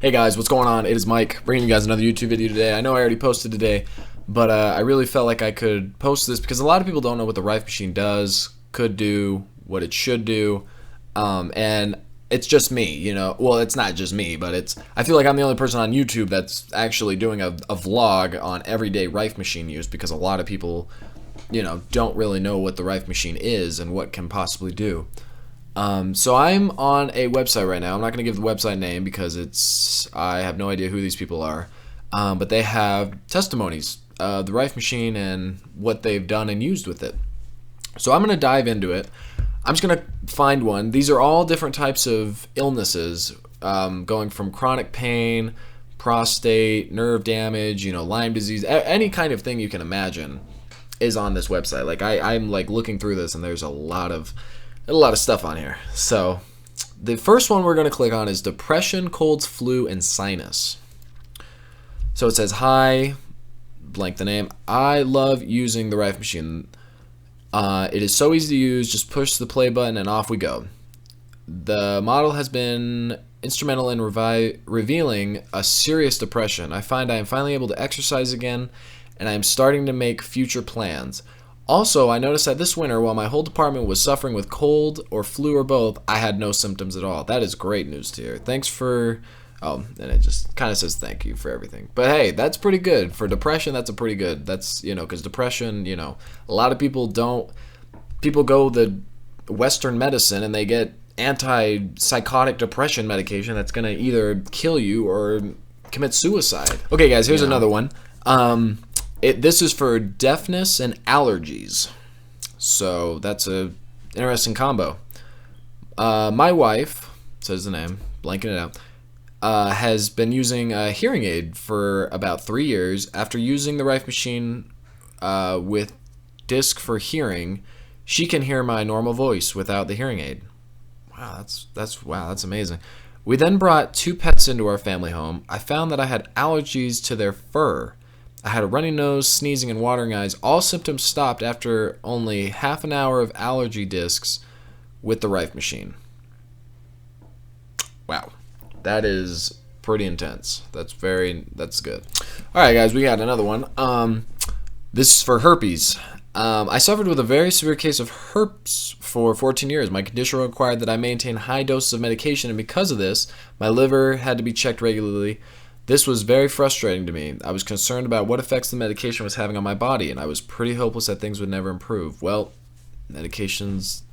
Hey guys, what's going on? It is Mike, bringing you guys another YouTube video today. I know I already posted today, but I really felt like I could post this because a lot of people don't know what the Rife machine does, could do, what it should do, and it's just me, you know. Well, it's not just me, but I feel like I'm the only person on YouTube that's actually doing a vlog on everyday Rife machine use, because a lot of people, you know, don't really know what the Rife machine is and what can possibly do. So I'm on a website right now. I'm not going to give the website name because I have no idea who these people are. But they have testimonies of the Rife machine and what they've done and used with it. So I'm going to dive into it. I'm just going to find one. These are all different types of illnesses, going from chronic pain, prostate, nerve damage, you know, Lyme disease, any kind of thing you can imagine is on this website. Like I'm like looking through this and there's a lot of stuff on here. So the first one we're going to click on is depression, colds, flu, and sinus. So it says, hi, blank the name. I love using the Rife machine. It is so easy to use. Just push the play button and off we go. The model has been instrumental in revealing a serious depression. I find I am finally able to exercise again, and I am starting to make future plans. Also, I noticed that this winter, while my whole department was suffering with cold or flu or both, I had no symptoms at all. That is great news to hear. Thanks for... Oh, and it just kind of says thank you for everything. But hey, that's pretty good. For depression, that's a pretty good. That's, you know, because depression, you know, a lot of people don't... People go the Western medicine and they get antipsychotic depression medication that's going to either kill you or commit suicide. Okay, guys, here's another one. This is for deafness and allergies, so that's a interesting combo. My wife, says the name, blanking it out, has been using a hearing aid for about 3 years. After using the Rife machine with disc for hearing, she can hear my normal voice without the hearing aid. Wow, that's amazing. We then brought 2 pets into our family home. I found that I had allergies to their fur. I had a runny nose, sneezing, and watering eyes. All symptoms stopped after only half an hour of allergy discs with the Rife machine. Wow, that is pretty intense. That's good. All right, guys, we got another one. This is for herpes. I suffered with a very severe case of herpes for 14 years. My condition required that I maintain high doses of medication, and because of this, my liver had to be checked regularly. This was very frustrating to me. I was concerned about what effects the medication was having on my body, and I was pretty hopeless that things would never improve. Well, medications,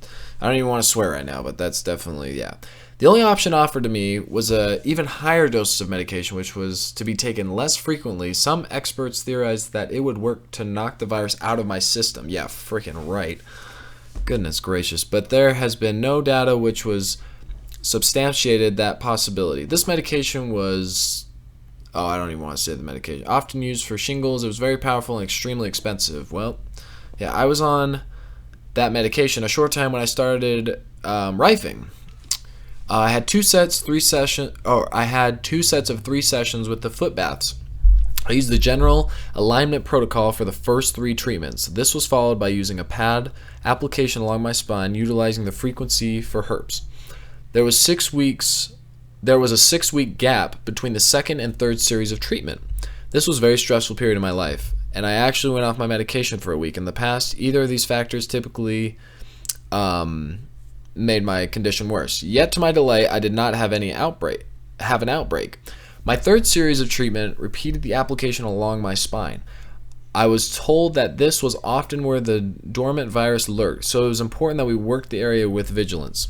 I don't even want to swear right now, but that's definitely, yeah. The only option offered to me was a even higher doses of medication, which was to be taken less frequently. Some experts theorized that it would work to knock the virus out of my system. Yeah, freaking right. Goodness gracious. But there has been no data which was substantiated that possibility. This medication was... Oh, I don't even want to say the medication. Often used for shingles. It was very powerful and extremely expensive. Well, yeah, I was on that medication a short time when I started rifing. I had 2 sets, 3 sessions. I had 2 sets of 3 sessions with the foot baths. I used the general alignment protocol for the first 3 treatments. This was followed by using a pad application along my spine, utilizing the frequency for herpes. There was a 6-week gap between the second and third series of treatment. This was a very stressful period in my life, and I actually went off my medication for a week. In the past, either of these factors typically made my condition worse. Yet to my delay, I did not have an outbreak. My third series of treatment repeated the application along my spine. I was told that this was often where the dormant virus lurked, so it was important that we worked the area with vigilance.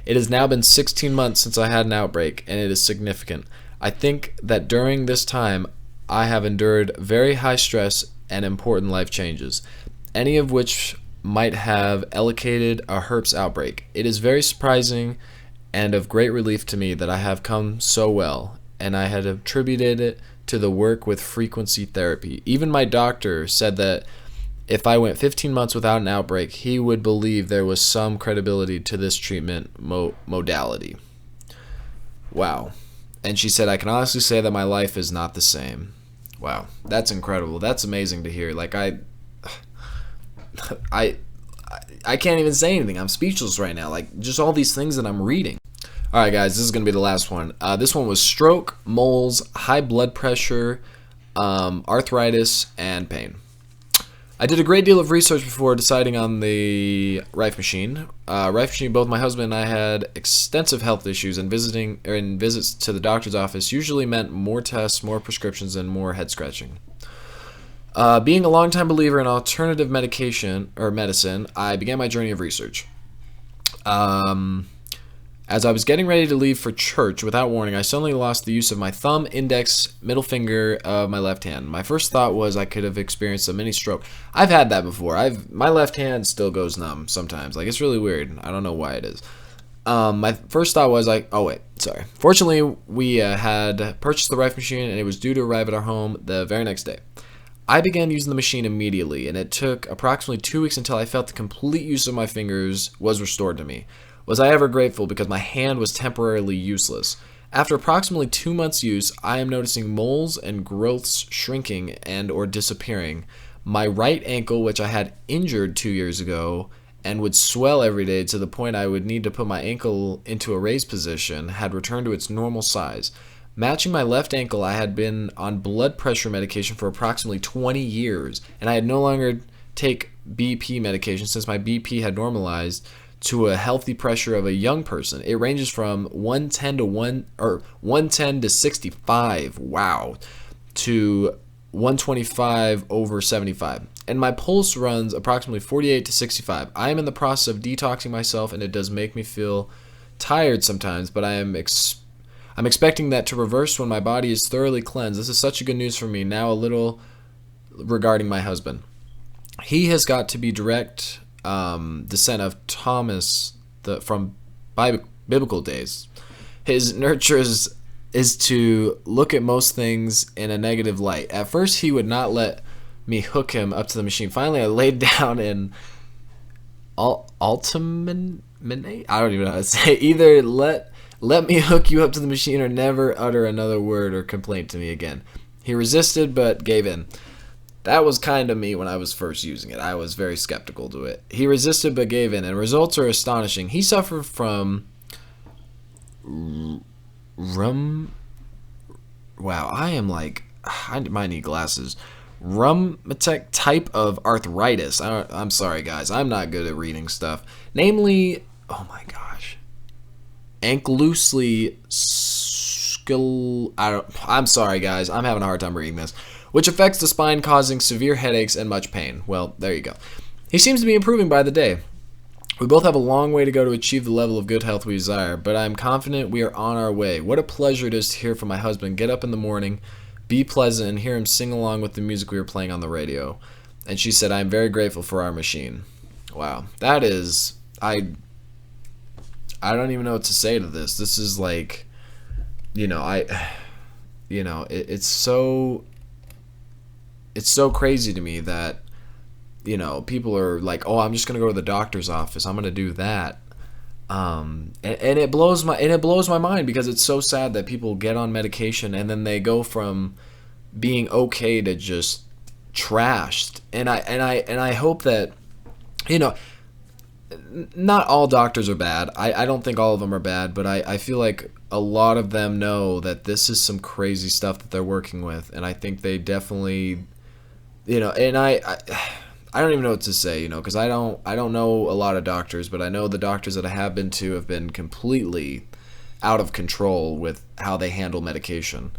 It has now been 16 months since I had an outbreak, and it is significant. I think that during this time, I have endured very high stress and important life changes, any of which might have elicited a herpes outbreak. It is very surprising and of great relief to me that I have come so well, and I had attributed it to the work with frequency therapy. Even my doctor said that if I went 15 months without an outbreak, he would believe there was some credibility to this treatment modality. Wow. And she said, I can honestly say that my life is not the same. Wow. That's incredible. That's amazing to hear. Like, I can't even say anything. I'm speechless right now. Like, just all these things that I'm reading. All right, guys, this is going to be the last one. This one was stroke, moles, high blood pressure, arthritis, and pain. I did a great deal of research before deciding on the Rife machine. Both my husband and I had extensive health issues, and visits to the doctor's office usually meant more tests, more prescriptions, and more head scratching. Being a longtime believer in alternative medicine, I began my journey of research. As I was getting ready to leave for church, without warning, I suddenly lost the use of my thumb, index, middle finger of my left hand. My first thought was I could have experienced a mini stroke. I've had that before. My left hand still goes numb sometimes. Like, it's really weird. I don't know why it is. My first thought was Fortunately, we had purchased the Rife machine, and it was due to arrive at our home the very next day. I began using the machine immediately, and it took approximately 2 weeks until I felt the complete use of my fingers was restored to me. Was I ever grateful, because my hand was temporarily useless. After approximately 2 months' use, I am noticing moles and growths shrinking and or disappearing. My right ankle, which I had injured 2 years ago and would swell every day to the point I would need to put my ankle into a raised position, had returned to its normal size. Matching my left ankle, I had been on blood pressure medication for approximately 20 years, and I had no longer take BP medication since my BP had normalized to a healthy pressure of a young person. It ranges from 110 to 65, wow, to 125/75. And my pulse runs approximately 48 to 65. I am in the process of detoxing myself, and it does make me feel tired sometimes, but I'm expecting that to reverse when my body is thoroughly cleansed. This is such a good news for me. Now a little regarding my husband. He has got to be direct descent of Thomas from biblical days. His nurture is to look at most things in a negative light. At first, he would not let me hook him up to the machine. Finally, I laid down in ultimate. I don't even know how to say it. Either let me hook you up to the machine or never utter another word or complaint to me again. He resisted but gave in. That was kind of me when I was first using it. I was very skeptical to it. He resisted but gave in, and results are astonishing. He suffered from wow, I might need glasses. Rheumatic type of arthritis. I'm sorry, guys. I'm not good at reading stuff. Namely, oh my gosh, ankylosing I'm sorry, guys. I'm having a hard time reading this. Which affects the spine, causing severe headaches and much pain. Well, there you go. He seems to be improving by the day. We both have a long way to go to achieve the level of good health we desire, but I'm confident we are on our way. What a pleasure it is to hear from my husband, get up in the morning, be pleasant, and hear him sing along with the music we were playing on the radio. And she said, I am very grateful for our machine. Wow. That is, I don't even know what to say to this. This is like, it's so crazy to me that, people are like, oh, I'm just going to go to the doctor's office. I'm going to do that. And it blows my mind, because it's so sad that people get on medication and then they go from being okay to just trashed. And I hope that, not all doctors are bad. I don't think all of them are bad, but I feel like a lot of them know that this is some crazy stuff that they're working with. And I think they definitely, and I don't even know what to say, because I don't know a lot of doctors, but I know the doctors that I have been to have been completely out of control with how they handle medication,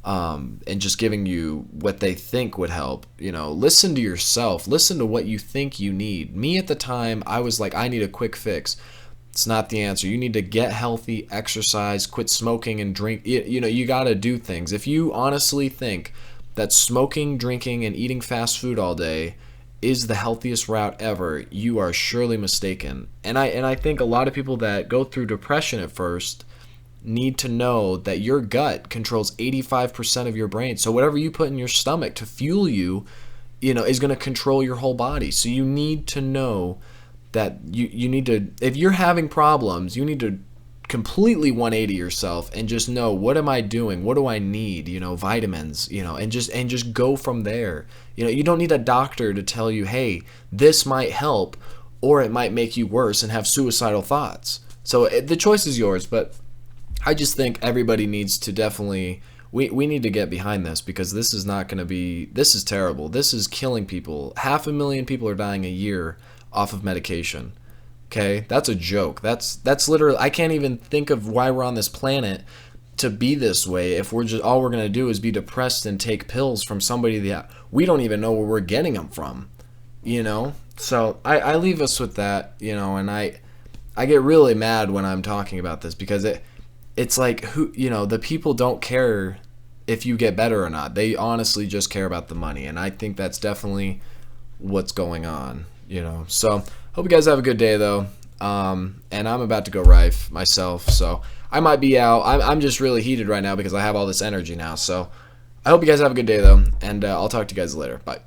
and just giving you what they think would help. Listen to yourself. Listen to what you think you need. Me at the time, I was like, I need a quick fix. It's not the answer. You need to get healthy, exercise, quit smoking and drink. You got to do things. If you honestly think that smoking, drinking, and eating fast food all day is the healthiest route ever, you are surely mistaken. And I think a lot of people that go through depression at first need to know that your gut controls 85% of your brain. So whatever you put in your stomach to fuel you, is going to control your whole body. So you need to know that you need to, if you're having problems, you need to completely 180 yourself and just know, what am I doing? What do I need? Vitamins, and just go from there. You don't need a doctor to tell you, hey, this might help, or it might make you worse and have suicidal thoughts. So the choice is yours, but I just think everybody needs to definitely, we need to get behind this, because this is not going to be, this is terrible. This is killing people. 500,000 people are dying a year off of medication. Okay, that's a joke. That's literally, I can't even think of why we're on this planet to be this way if we're just, all we're gonna do is be depressed and take pills from somebody that we don't even know where we're getting them from, you know. So I leave us with that, you know. And I get really mad when I'm talking about this, because it's like, who, you know, the people don't care if you get better or not. They honestly just care about the money, and I think that's definitely what's going on, you know. So hope you guys have a good day, though. And I'm about to go Rife myself, so I might be out. I'm just really heated right now because I have all this energy now. So I hope you guys have a good day, though, and I'll talk to you guys later. Bye.